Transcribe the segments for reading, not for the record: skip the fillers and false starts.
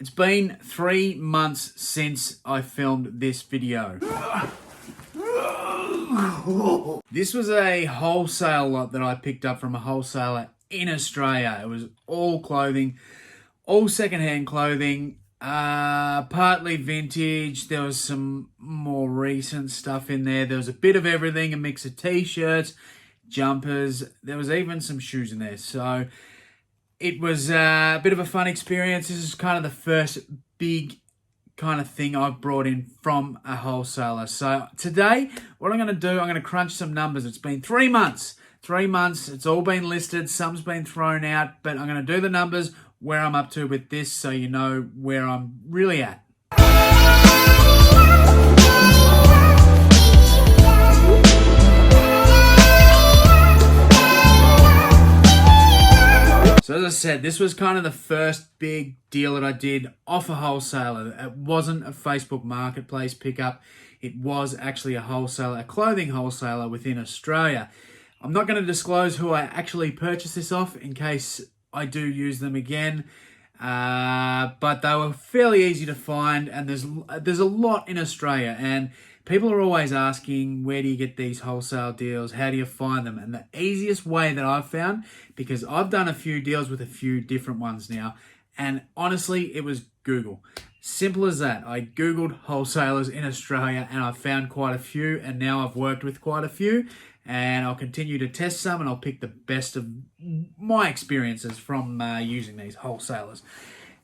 It's been 3 months since I filmed this video. This was a wholesale lot that I picked up from a wholesaler in Australia. It was all clothing, all secondhand clothing, partly vintage. There was some more recent stuff in there. There was a bit of everything, a mix of t-shirts, jumpers. There was even some shoes in there. So it was a bit of a fun experience. This is kind of the first big kind of thing I've brought in from a wholesaler. So today, what I'm going to do, I'm going to crunch some numbers. It's been 3 months. 3 months. It's all been listed. Some's been thrown out. But I'm going to do the numbers, where I'm up to with this, so you know where I'm really at. So as I said, this was kind of the first big deal that I did off a wholesaler. It wasn't a Facebook Marketplace pickup. It was actually a wholesaler, a clothing wholesaler within Australia. I'm not going to disclose who I actually purchased this off in case I do use them again. But they were fairly easy to find, and there's a lot in Australia, and people are always asking, where do you get these wholesale deals? How do you find them? And the easiest way that I've found, because I've done a few deals with a few different ones now, and honestly, it was Google. Simple as that. I Googled wholesalers in Australia and I found quite a few, and now I've worked with quite a few, and I'll continue to test some, and I'll pick the best of my experiences from using these wholesalers.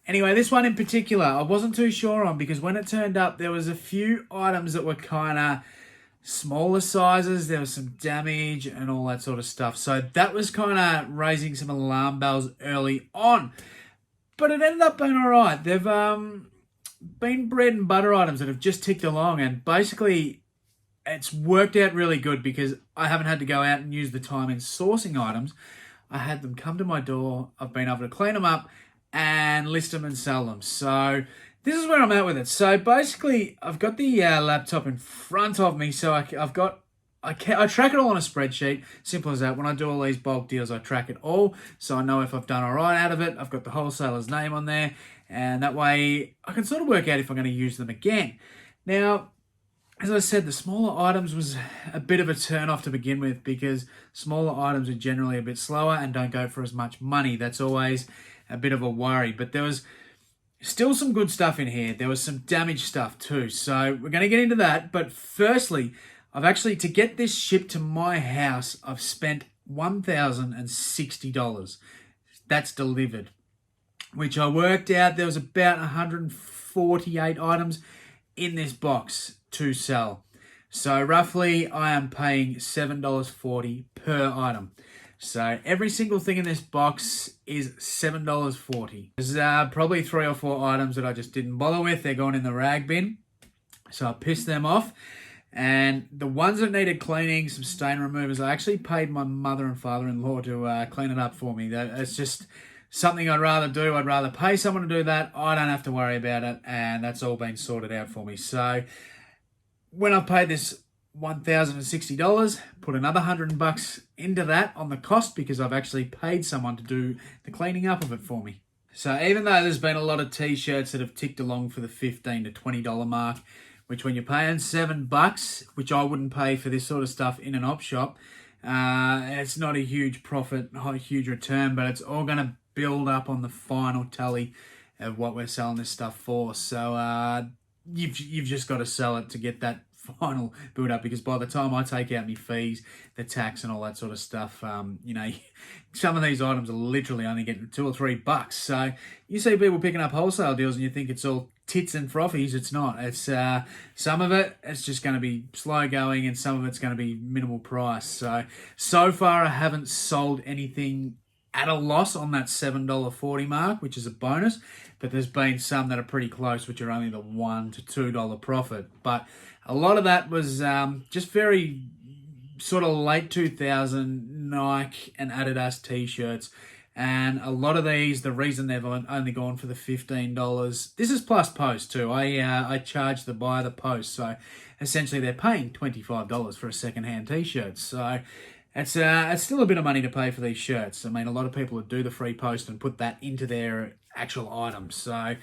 Anyway, this one in particular, I wasn't too sure on, because when it turned up, there was a few items that were kind of smaller sizes. There was some damage and all that sort of stuff. So that was kind of raising some alarm bells early on. But it ended up being all right. They've been bread and butter items that have just ticked along, and basically it's worked out really good because I haven't had to go out and use the time in sourcing items. I had them come to my door. I've been able to clean them up and list them and sell them. So this is where I'm at with it. So basically, I've got the laptop in front of me. So I track it all on a spreadsheet. Simple as that. When I do all these bulk deals, I track it all, so I know if I've done all right out of it. I've got the wholesaler's name on there, and that way I can sort of work out if I'm going to use them again. Now, as I said, the smaller items was a bit of a turn-off to begin with, because smaller items are generally a bit slower and don't go for as much money. That's always a bit of a worry. But there was still some good stuff in here. There was some damaged stuff too. So we're going to get into that. But firstly, to get this shipped to my house, I've spent $1,060. That's delivered, which I worked out there was about 148 items in this box to sell. So roughly I am paying $7.40 per item. So every single thing in this box is $7.40. There's probably 3 or 4 items that I just didn't bother with. They're going in the rag bin. So I pissed them off. And the ones that needed cleaning, some stain removers, I actually paid my mother and father-in-law to clean it up for me. It's just something I'd rather do. I'd rather pay someone to do that. I don't have to worry about it, and that's all been sorted out for me. So when I paid this $1,060, put another $100 into that on the cost, because I've actually paid someone to do the cleaning up of it for me. So even though there's been a lot of t-shirts that have ticked along for the $15 to $20 mark, which when you're paying $7, which I wouldn't pay for this sort of stuff in an op shop, it's not a huge profit, not a huge return, but it's all going to build up on the final tally of what we're selling this stuff for. So you've just got to sell it to get that final build up, because by the time I take out my fees, the tax and all that sort of stuff, some of these items are literally only getting $2 or $3. So you see people picking up wholesale deals and you think it's all tits and frothies. It's not. It's some of it's just going to be slow going, and some of it's going to be minimal price. So far I haven't sold anything at a loss on that $7.40 mark, which is a bonus, but there's been some that are pretty close, which are only the $1 to $2 profit. But a lot of that was just very sort of late 2000 Nike and Adidas t-shirts. And a lot of these, the reason they've only gone for the $15, this is plus post too. I charge the buyer the post. So essentially they're paying $25 for a secondhand t-shirt. So it's still a bit of money to pay for these shirts. I mean, a lot of people would do the free post and put that into their actual items. So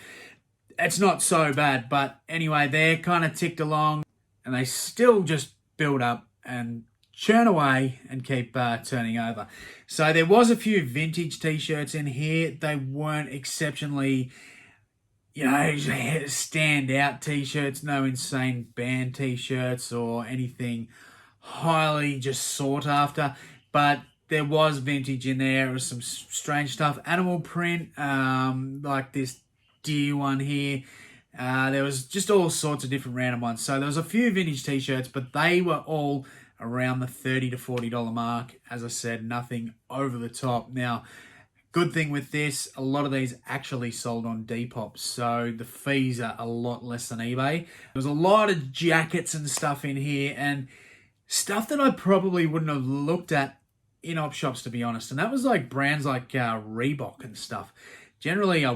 it's not so bad. But anyway, they're kind of ticked along, and they still just build up and churn away and keep turning over. So there was a few vintage t-shirts in here. They weren't exceptionally, stand out t-shirts, no insane band t-shirts or anything highly just sought after. But there was vintage in there. There was some strange stuff. Animal print, like this deer one here. There was just all sorts of different random ones. So there was a few vintage t-shirts, but they were all around the $30 to $40 mark. As I said, nothing over the top. Now, good thing with this, a lot of these actually sold on Depop, so the fees are a lot less than eBay. There's a lot of jackets and stuff in here, and stuff that I probably wouldn't have looked at in op shops, to be honest. And that was like brands like Reebok and stuff. Generally, I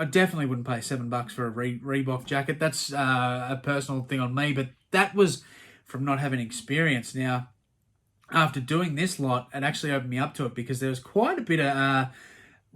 definitely wouldn't pay $7 for a Reebok jacket. That's a personal thing on me, but that was from not having experience. Now, after doing this lot, it actually opened me up to it because there was quite a bit of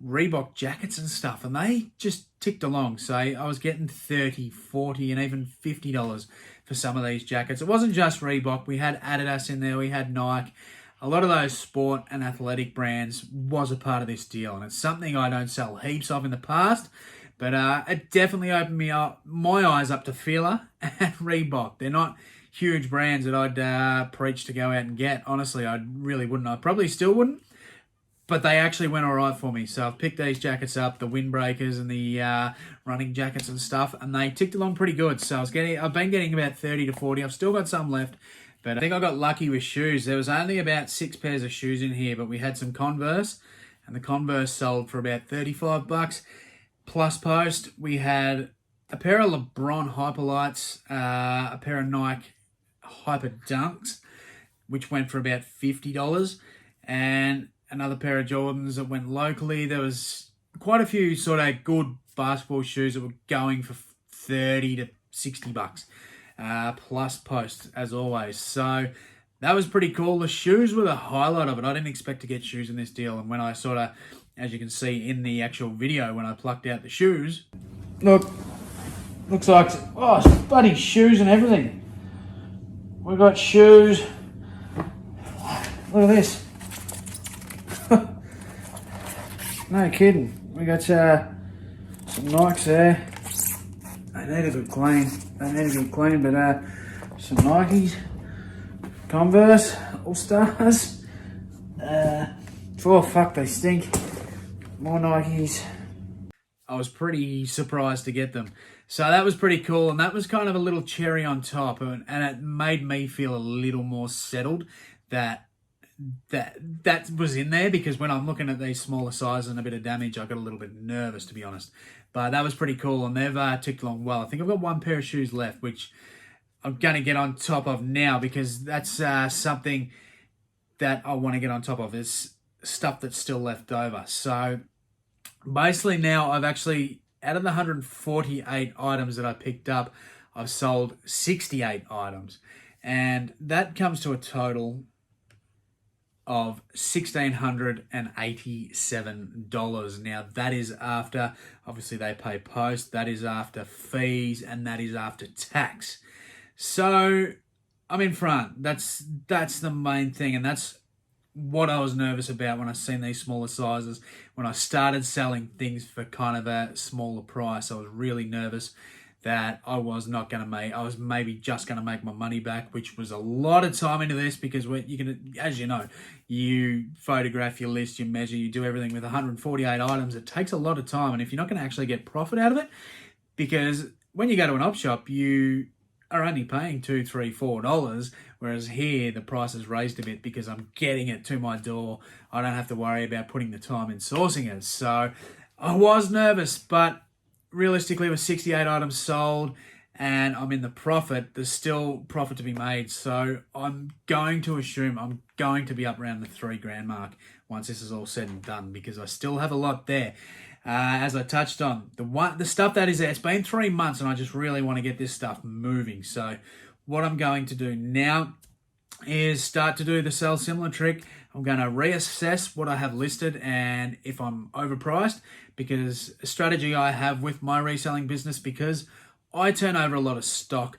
Reebok jackets and stuff, and they just ticked along. So I was getting $30, $40, and even $50 for some of these jackets. It wasn't just Reebok. We had Adidas in there. We had Nike. A lot of those sport and athletic brands was a part of this deal, and it's something I don't sell heaps of in the past, but it definitely opened my eyes up to Fila and Reebok. They're not huge brands that I'd preach to go out and get. Honestly, I really wouldn't. I probably still wouldn't, but they actually went all right for me. So I've picked these jackets up, the windbreakers and the running jackets and stuff, and they ticked along pretty good. So I've been getting about 30 to 40. I've still got some left, but I think I got lucky with shoes. There was only about 6 pairs of shoes in here, but we had some Converse, and the Converse sold for about $35 plus post. We had a pair of LeBron Hyperlights, a pair of Nike Hyper Dunks, which went for about $50, and another pair of Jordans that went locally. There was quite a few sort of good basketball shoes that were going for $30 to $60 plus post, as always. So that was pretty cool. The shoes were the highlight of it. I didn't expect to get shoes in this deal, and when I sort of, as you can see in the actual video, when I plucked out the shoes, looks like, it's bloody shoes and everything. We got shoes. Look at this. No kidding. We got some Nikes there. They need a good clean. But some Nikes, Converse, All Stars. Fuck, they stink. More Nikes. I was pretty surprised to get them. So that was pretty cool, and that was kind of a little cherry on top, and it made me feel a little more settled that was in there, because when I'm looking at these smaller sizes and a bit of damage, I got a little bit nervous, to be honest. But that was pretty cool, and they've ticked along well. I think I've got one pair of shoes left, which I'm going to get on top of now, because that's something that I want to get on top of. There's stuff that's still left over. So basically now I've actually, out of the 148 items that I picked up, I've sold 68 items. And that comes to a total of $1,687. Now, that is after, obviously they pay post, that is after fees, and that is after tax. So I'm in front. That's the main thing, and that's what I was nervous about when I seen these smaller sizes. When I started selling things for kind of a smaller price, I was really nervous that I was not going to make, I was maybe just going to make my money back, which was a lot of time into this, because you can, as you know, you photograph your list, you measure, you do everything with 148 items. It takes a lot of time, and if you're not going to actually get profit out of it, because when you go to an op shop, you are only paying $2, $3, $4, whereas here the price is raised a bit because I'm getting it to my door. I don't have to worry about putting the time in sourcing it. So I was nervous, but realistically, with 68 items sold and I'm in the profit, there's still profit to be made. So I'm going to assume I'm going to be up around the $3,000 mark once this is all said and done, because I still have a lot there. As I touched on, the stuff that is there, it's been 3 months and I just really want to get this stuff moving. So what I'm going to do now is start to do the sell similar trick. I'm going to reassess what I have listed, and if I'm overpriced, because a strategy I have with my reselling business, because I turn over a lot of stock,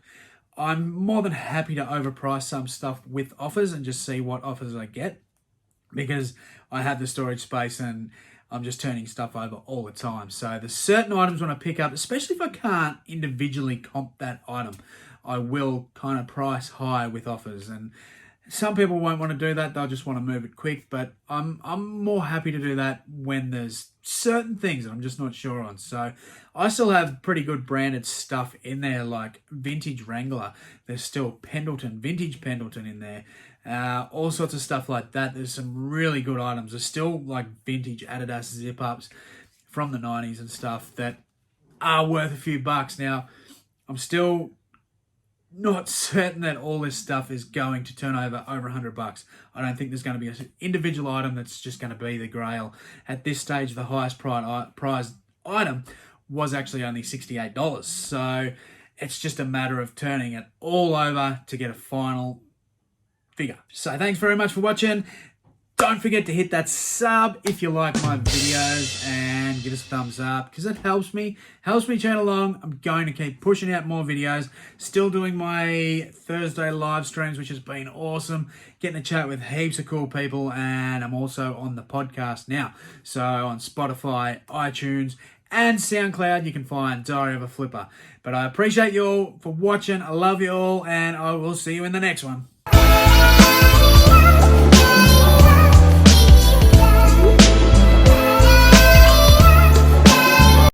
I'm more than happy to overprice some stuff with offers and just see what offers I get, because I have the storage space and I'm just turning stuff over all the time. So there's certain items when I pick up, especially if I can't individually comp that item, I will kind of price high with offers. And some people won't want to do that. They'll just want to move it quick. But I'm more happy to do that when there's certain things that I'm just not sure on. So I still have pretty good branded stuff in there, like vintage Wrangler. There's still Pendleton, vintage Pendleton in there. All sorts of stuff like that. There's some really good items. There's still like vintage Adidas zip-ups from the 90s and stuff that are worth a few bucks. Now, I'm still not certain that all this stuff is going to turn over $100. I don't think there's going to be an individual item that's just going to be the grail. At this stage, the highest priced item was actually only $68. So it's just a matter of turning it all over to get a final figure. So thanks very much for watching. Don't forget to hit that sub if you like my videos, and give us a thumbs up because it helps me churn along. I'm going to keep pushing out more videos. Still doing my Thursday live streams, which has been awesome. Getting to chat with heaps of cool people, and I'm also on the podcast now. So on Spotify, iTunes, and SoundCloud, you can find Diary of a Flipper. But I appreciate you all for watching. I love you all, and I will see you in the next one.